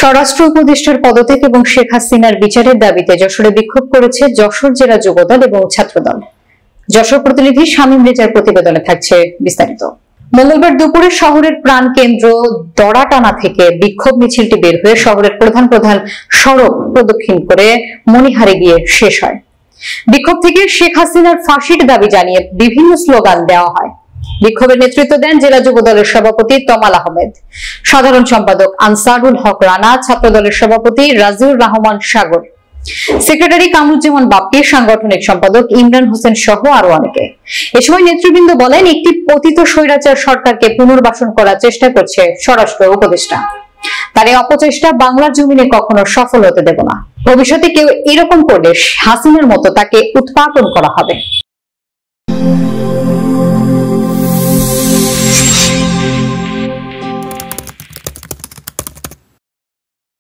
স্বরাষ্ট্র উপদেষ্টার পদত্যাগ এবং শেখ হাসিনার বিচারের দাবিতে যশোরে বিক্ষোভ করেছে যশোর জেলা যুবদল এবং ছাত্রদল। যশোর প্রতিনিধি শামীম রেজার প্রতিবেদনে থাকছে বিস্তারিত। মঙ্গলবার দুপুরে শহরের প্রাণকেন্দ্র দড়াটানা থেকে বিক্ষোভ মিছিলটি বের হয়ে শহরের প্রধান প্রধান সড়ক প্রদক্ষিণ করে মণিহারে গিয়ে শেষ হয়। বিক্ষোভ থেকে শেখ হাসিনার ফাঁসির দাবি জানিয়ে বিভিন্ন স্লোগান দেওয়া হয়। বিক্ষোভের নেতৃত্ব দেন জেলা যুবদলের সভাপতি তমাল আহমেদ, সাধারণ সম্পাদক আনসারুল হক রানা, ছাত্রদলের সভাপতি রাজিউর রহমান সাগর, সেক্রেটারি কামরুজ্জামান বাপ্পি, সাংগঠনিক সম্পাদক ইমরান হোসেন সহ আরো অনেকে। এ সময় নেতৃবৃন্দ বলেন, একটি পতিত স্বৈরাচার সরকারকে পুনর্বাসন করার চেষ্টা করছে স্বরাষ্ট্র উপদেষ্টা। তার এই অপচেষ্টা বাংলার জমিনে কখনো সফল হতে দেব না। ভবিষ্যতে কেউ এরকম করলে হাসিনার মতো তাকে উৎপাটন করা হবে।